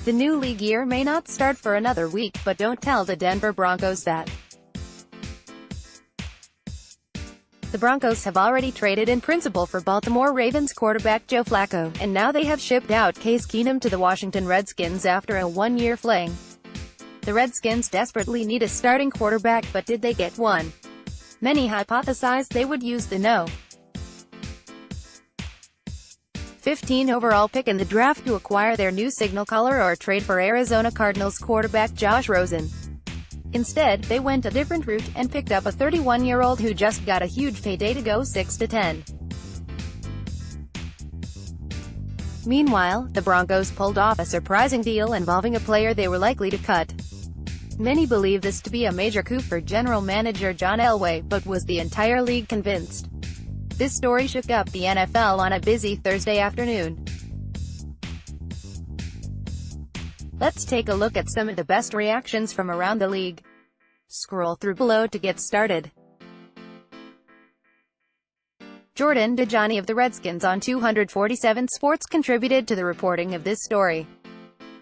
The new league year may not start for another week, but don't tell the Denver Broncos that. The Broncos have already traded in principle for Baltimore Ravens quarterback Joe Flacco, and now they have shipped out Case Keenum to the Washington Redskins after a one-year fling. The Redskins desperately need a starting quarterback, but did they get one? Many hypothesized they would use the No. 15 overall pick in the draft to acquire their new signal caller or trade for Arizona Cardinals quarterback Josh Rosen. Instead, they went a different route, and picked up a 31-year-old who just got a huge payday to go 6-10. Meanwhile, the Broncos pulled off a surprising deal involving a player they were likely to cut. Many believe this to be a major coup for general manager John Elway, but was the entire league convinced? This story shook up the NFL on a busy Thursday afternoon. Let's take a look at some of the best reactions from around the league. Scroll through below to get started. Jordan Dajani of the Redskins on 247 Sports contributed to the reporting of this story.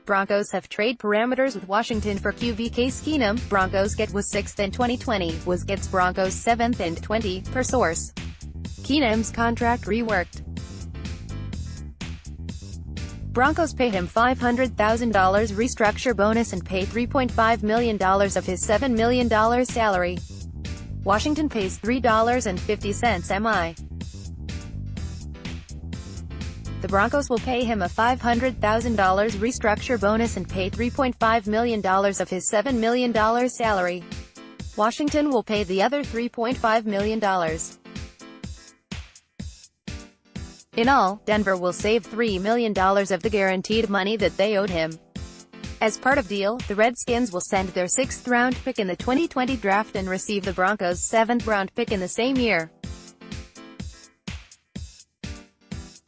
Broncos have trade parameters with Washington for QB Case Keenum. Broncos get was 6th in 2020, was gets Broncos 7th and 20, per source. Keenum's contract reworked. Broncos pay him $500,000 restructure bonus and pay $3.5 million of his $7 million salary. Washington pays $3.50 MI. The Broncos will pay him a $500,000 restructure bonus and pay $3.5 million of his $7 million salary. Washington will pay the other $3.5 million. In all, Denver will save $3 million of the guaranteed money that they owed him. As part of the deal, the Redskins will send their 6th-round pick in the 2020 draft and receive the Broncos' 7th-round pick in the same year.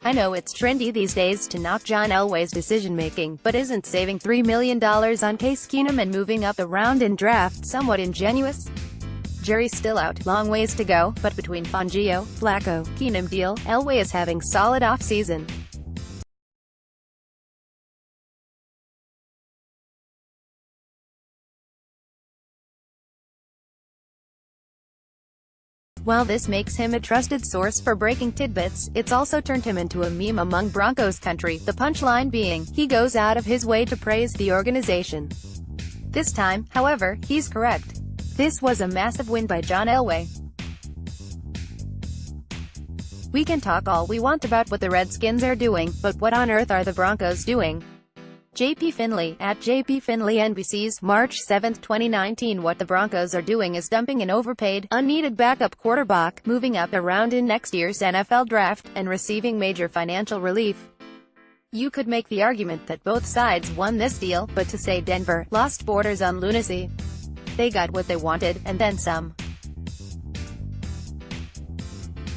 I know it's trendy these days to knock John Elway's decision-making, but isn't saving $3 million on Case Keenum and moving up the round in draft somewhat ingenuous? Jury's still out, long ways to go, but between Fangio, Flacco, Keenum deal, Elway is having solid off-season. While this makes him a trusted source for breaking tidbits, it's also turned him into a meme among Broncos country, the punchline being, he goes out of his way to praise the organization. This time, however, he's correct. This was a massive win by John Elway. We can talk all we want about what the Redskins are doing, but what on earth are the Broncos doing? JP Finley, at JP Finley NBC's, March 7, 2019. What the Broncos are doing is dumping an overpaid, unneeded backup quarterback, moving up around in next year's NFL draft, and receiving major financial relief. You could make the argument that both sides won this deal, but to say Denver lost borders on lunacy. They got what they wanted, and then some.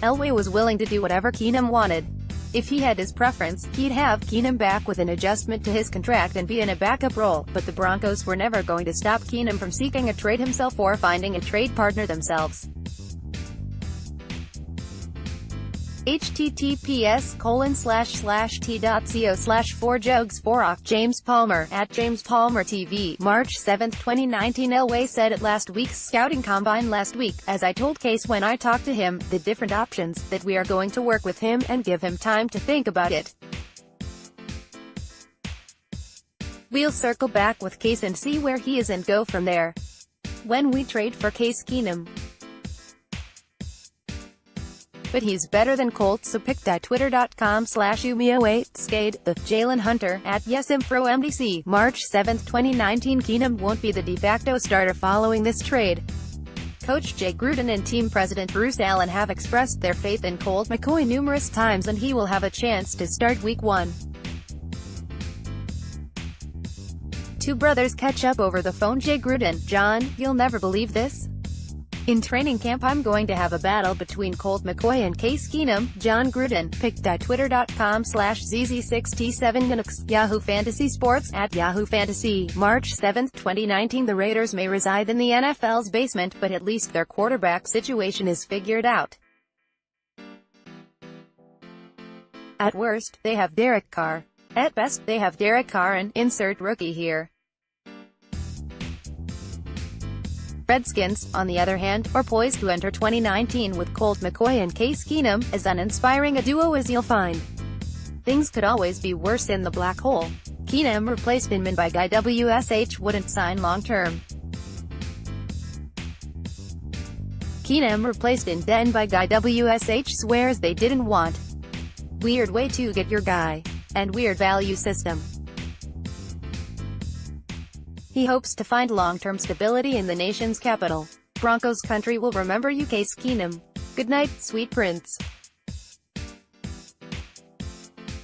Elway was willing to do whatever Keenum wanted. If he had his preference, he'd have Keenum back with an adjustment to his contract and be in a backup role, but the Broncos were never going to stop Keenum from seeking a trade himself or finding a trade partner themselves. https://t.co/4jogs4oc James Palmer, at James Palmer TV, March 7, 2019. Elway said at last week's scouting combine last week, as I told Case when I talked to him, the different options, that we are going to work with him, and give him time to think about it. We'll circle back with Case and see where he is and go from there. When we trade for Case Keenum. But he's better than Colts, so pick.twitter.com/umio8skade, the Jalen Hunter, at YesInfroMDC, March 7, 2019. Keenum won't be the de facto starter following this trade. Coach Jay Gruden and team president Bruce Allen have expressed their faith in Colt McCoy numerous times, and he will have a chance to start Week 1. Two brothers catch up over the phone. Jay Gruden: John, you'll never believe this. In training camp I'm going to have a battle between Colt McCoy and Case Keenum. John Gruden, pic.twitter.com/ZZ6T7Linux, Yahoo Fantasy Sports, at Yahoo Fantasy, March 7, 2019. The Raiders may reside in the NFL's basement, but at least their quarterback situation is figured out. At worst, they have Derek Carr. At best, they have Derek Carr and insert rookie here. Redskins, on the other hand, are poised to enter 2019 with Colt McCoy and Case Keenum, as uninspiring a duo as you'll find. Things could always be worse in the black hole. Keenum replaced Inman by Guy WSH wouldn't sign long-term. Keenum replaced Den by Guy WSH swears they didn't want. Weird way to get your guy. And weird value system. He hopes to find long-term stability in the nation's capital. Broncos country will remember you, Case Keenum. Good night, sweet prince.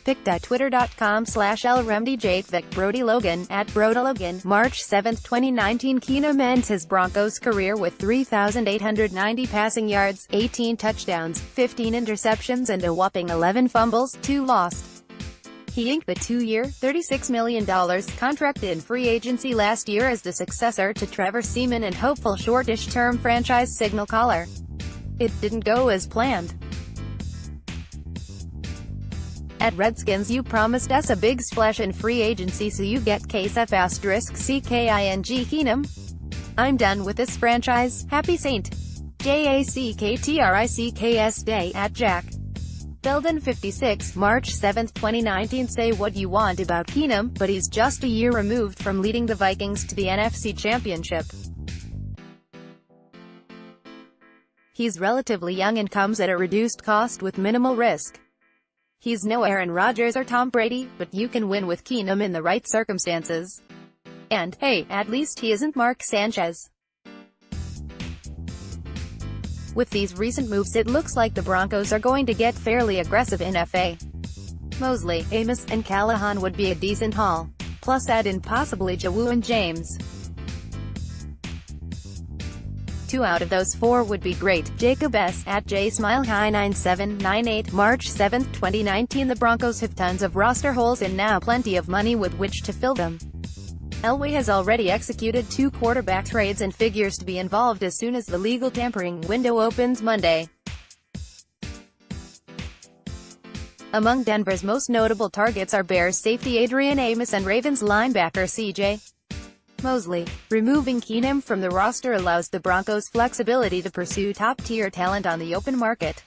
Pic.twitter.com/LRemDJVic Brody Logan, @BrodyLogan, March 7, 2019. Keenum ends his Broncos career with 3,890 passing yards, 18 touchdowns, 15 interceptions and a whopping 11 fumbles, 2 lost. He inked the 2-year, $36 million contract in free agency last year as the successor to Trevor Seaman and hopeful shortish-term franchise signal caller. It didn't go as planned. At Redskins, you promised us a big splash in free agency, so you get Case F***King Keenum. I'm done with this franchise. Happy St. Jacktrics Day, @Jack. Belden 56, March 7, 2019. Say what you want about Keenum, but he's just a year removed from leading the Vikings to the NFC Championship. He's relatively young and comes at a reduced cost with minimal risk. He's no Aaron Rodgers or Tom Brady, but you can win with Keenum in the right circumstances. And, hey, at least he isn't Mark Sanchez. With these recent moves, it looks like the Broncos are going to get fairly aggressive in FA. Mosley, Amos, and Callahan would be a decent haul. Plus add in possibly Jawu and James. 2 out of those 4 would be great. Jacob S. @JSmileHigh9798, March 7, 2019. The Broncos have tons of roster holes and now plenty of money with which to fill them. Elway has already executed 2 quarterback trades and figures to be involved as soon as the legal tampering window opens Monday. Among Denver's most notable targets are Bears safety Adrian Amos and Ravens linebacker C.J. Mosley. Removing Keenum from the roster allows the Broncos flexibility to pursue top-tier talent on the open market.